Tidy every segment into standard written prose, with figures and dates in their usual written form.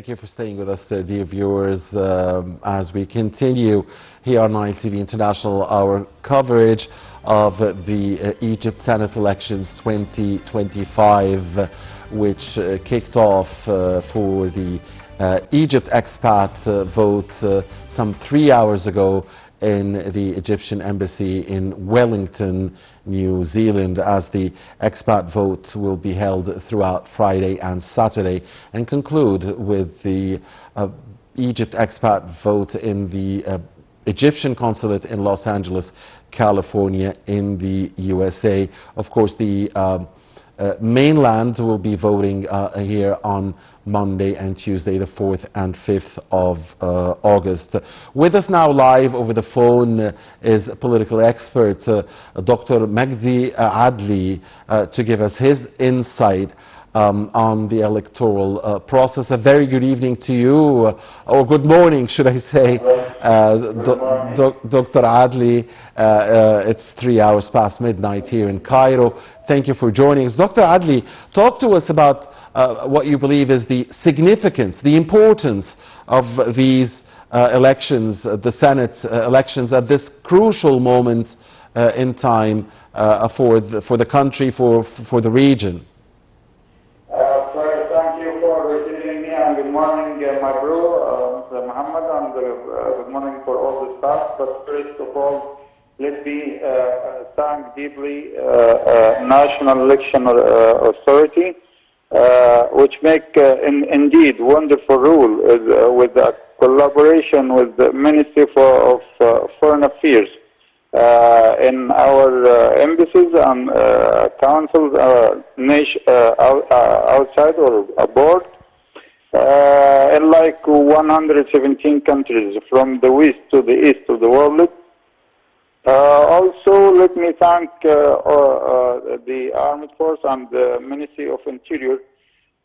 Thank you for staying with us, dear viewers, as we continue here on Nile TV International, our coverage of the Egypt Senate elections 2025, which kicked off for the Egypt expat vote some 3 hours ago in the Egyptian embassy in Wellington, New Zealand, as the expat vote will be held throughout Friday and Saturday and conclude with the Egypt expat vote in the Egyptian consulate in Los Angeles, California in the USA. Of course, the mainland will be voting here on Monday and Tuesday, the 4th and 5th of August. With us now live over the phone is political expert Dr. Magdy Adly to give us his insight on the electoral process. A very good evening to you, or good morning, should I say, Dr. Adly. It's 3 hours past midnight here in Cairo. Thank you for joining us. Dr. Adly, talk to us about what you believe is the significance, the importance of these elections, the Senate elections, at this crucial moment in time for the country, for the region. Thank you for receiving me, and good morning, my bro, Mr. Muhammad, and good morning for all the staff. But first of all, let me thank deeply National Election Authority, which make indeed wonderful rule with the collaboration with the Ministry of Foreign Affairs in our embassies and councils outside or abroad, in like 117 countries from the west to the east of the world. Also, let me thank the Armed Force and the Ministry of Interior,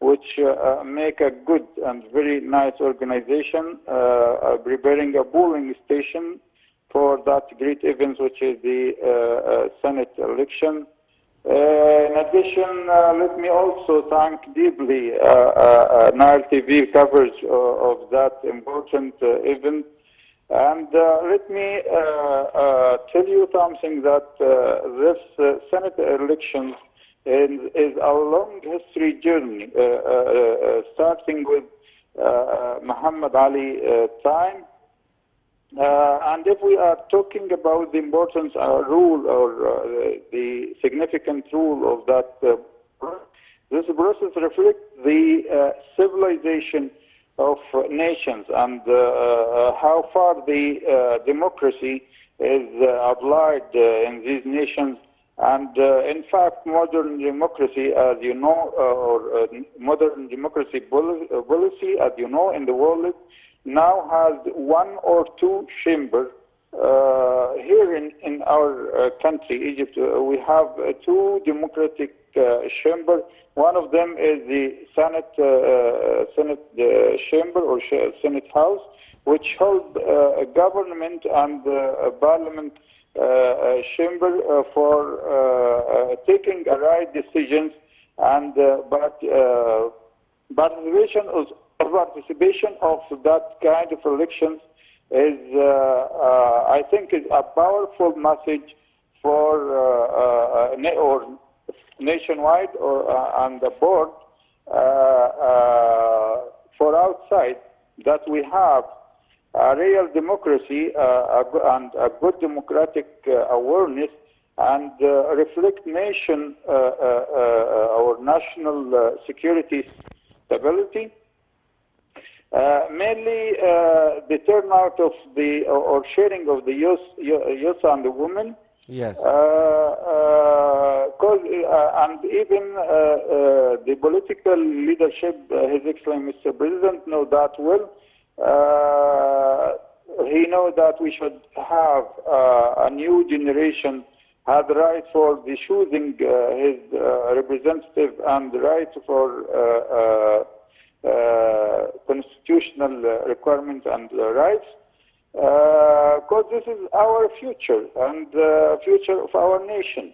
which make a good and very nice organization, preparing a polling station for that great event, which is the Senate election. In addition, let me also thank deeply Nile TV coverage of that important event. And let me tell you something, that this Senate election is a long history journey, starting with Muhammad Ali time. And if we are talking about the importance rule or the significant rule of that, this process reflects the civilization of nations and how far the democracy is applied in these nations. And in fact, modern democracy, as you know, or modern democracy policy, as you know, in the world, now has one or two chambers. Here in our country, Egypt, we have two democratic chambers. One of them is the Senate chamber or Senate House, which holds a government and parliament chamber for taking right decisions, and participation of that kind of elections is, I think, is a powerful message for or nationwide or on the board for outside, that we have a real democracy and a good democratic awareness, and reflect nation our national security stability. Mainly the turnout of the or sharing of the youth and the women. Yes. And even the political leadership, His Excellency Mr. President, know that well. He knows that we should have a new generation had the right for the choosing his representative and the right for constitutional requirements and rights, because this is our future and future of our nation.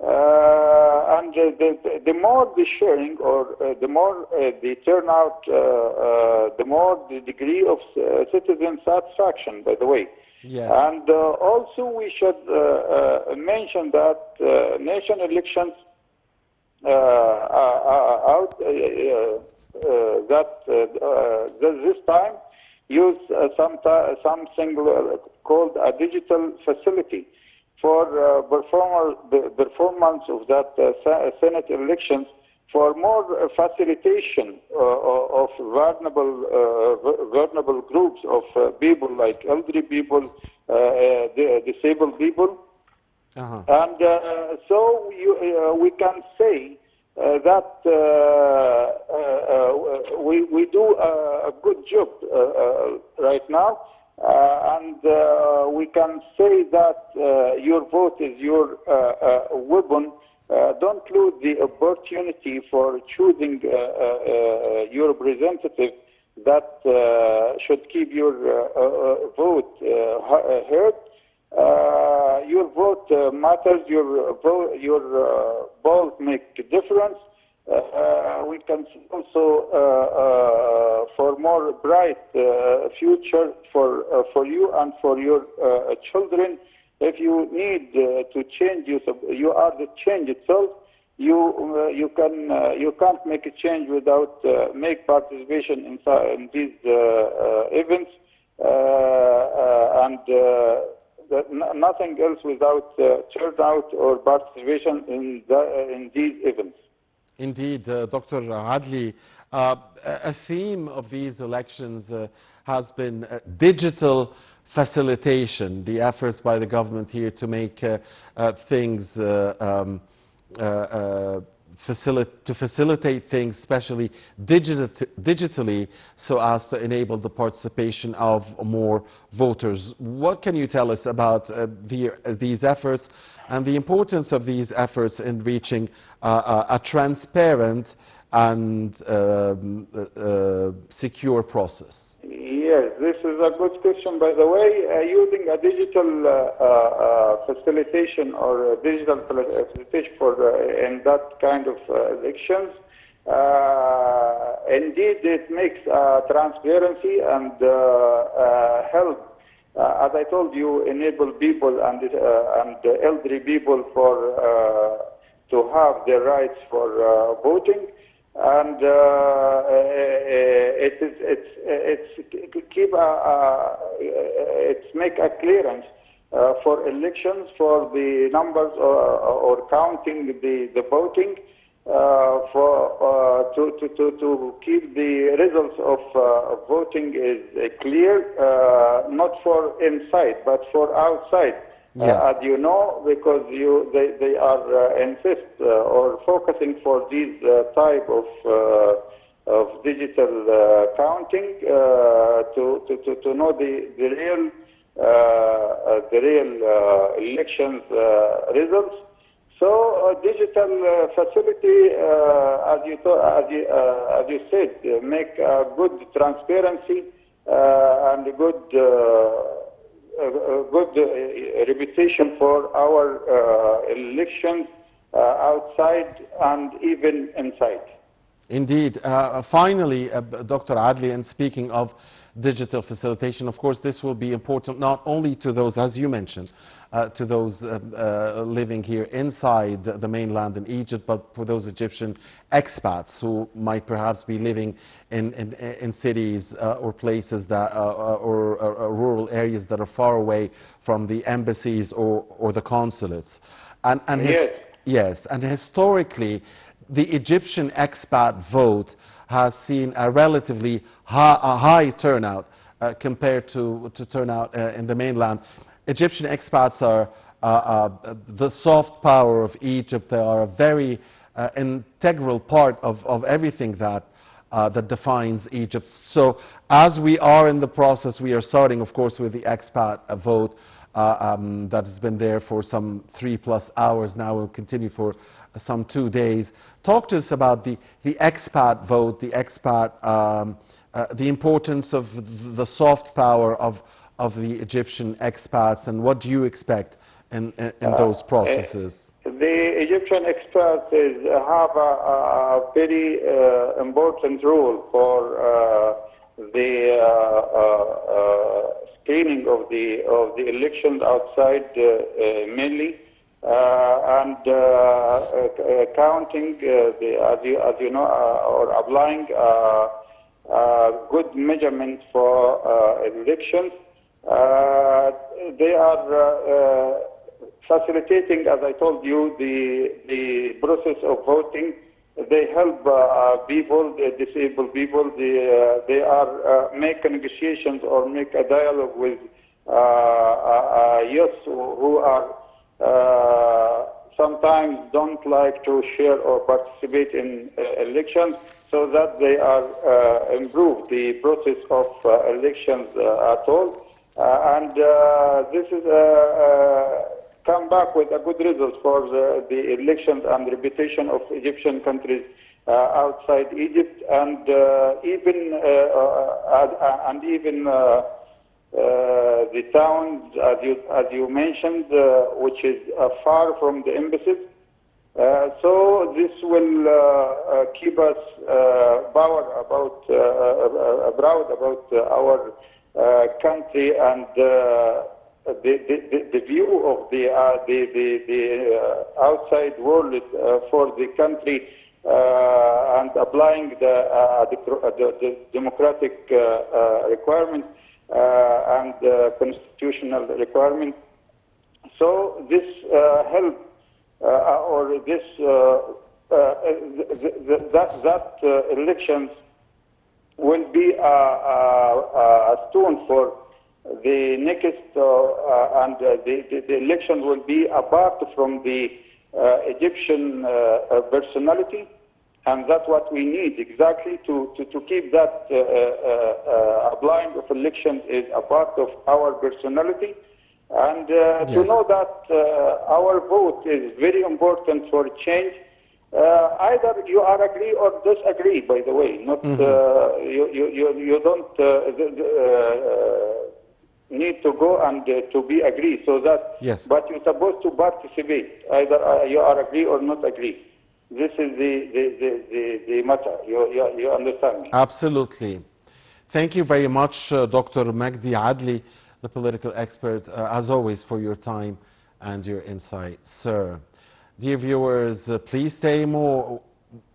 And the more the sharing, or the more the turnout, the more the degree of citizen satisfaction, by the way. Yes. And also we should mention that nation elections out this time use something called a digital facility for the performance of that Senate elections, for more facilitation of vulnerable groups of people, like elderly people, disabled people. And so we can say that we do a good job right now, and we can say that your vote is your weapon. Don't lose the opportunity for choosing your representative that should keep your vote heard. Your vote matters. Your vote make a difference. We can also for more bright future for you and for your children. If you need to change, you are the change itself. You can't make a change without make participation in these events, and nothing else without turnout or participation in these events. Indeed, Dr. Adly, a theme of these elections has been digital facilitation, the efforts by the government here to make things to facilitate things, especially digitally, so as to enable the participation of more voters. What can you tell us about these efforts and the importance of these efforts in reaching a transparent and secure process? Yes, this is a good question, by the way. Using a digital facilitation or digital facilitation for in that kind of elections, indeed it makes transparency and help, as I told you, enable people and elderly people for to have their rights for voting. And it's make a clearance for elections, for the numbers or counting the voting, to keep the results of voting is clear, not for inside but for outside. Yes. As you know, because they are insist or focusing for these type of digital counting to know the real elections results. So digital facility, as you said, make a good transparency and a good reputation for our elections outside and even inside. Indeed. Finally, Dr. Adly, and speaking of digital facilitation, of course, this will be important not only to those, as you mentioned, to those living here inside the mainland in Egypt, but for those Egyptian expats who might perhaps be living in cities or places that, or rural areas that are far away from the embassies or the consulates. And yes. Yes, and historically, the Egyptian expat vote has seen a relatively high turnout compared to turnout in the mainland. Egyptian expats are the soft power of Egypt. They are a very integral part of everything that defines Egypt. So as we are in the process, we are starting, of course, with the expat vote that has been there for some 3+ hours now, will continue for some 2 days. Talk to us about the expat vote, the expat, the importance of the soft power of the Egyptian expats, and what do you expect in those processes? This the Egyptian experts have a very important role for the screening of the elections outside mainly, and counting as you know, or applying good measurements for elections. They are facilitating, as I told you, the process of voting. They help people, the disabled people. They are make negotiations or make a dialogue with youth who are sometimes don't like to share or participate in elections, so that they are improve the process of elections at all. And this is come back with a good result for the elections and reputation of Egyptian countries outside Egypt, and even the towns, as you mentioned, which is far from the embassies. So this will keep us proud about our country, and the view of the outside world for the country, and applying the democratic requirements and constitutional requirements. So this help or this that elections will be a stone for the next, and the election will be apart from the Egyptian personality, and that's what we need exactly to keep that applying of elections is a part of our personality, and to know that our vote is very important for change. Either you are agree or disagree, by the way, not you don't need to go and to be agree, so that but you're supposed to participate, either you are agree or not agree. This is the matter. You understand me? Absolutely. Thank you very much, Dr. Magdy Adly, the political expert, as always, for your time and your insight, sir. Dear viewers, please stay more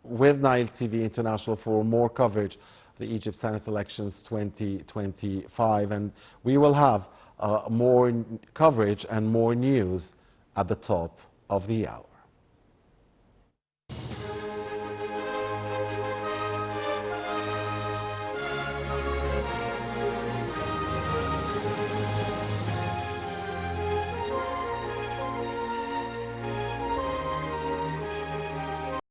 with Nile TV International for more coverage of the Egypt Senate elections 2025, and we will have more coverage and more news at the top of the hour.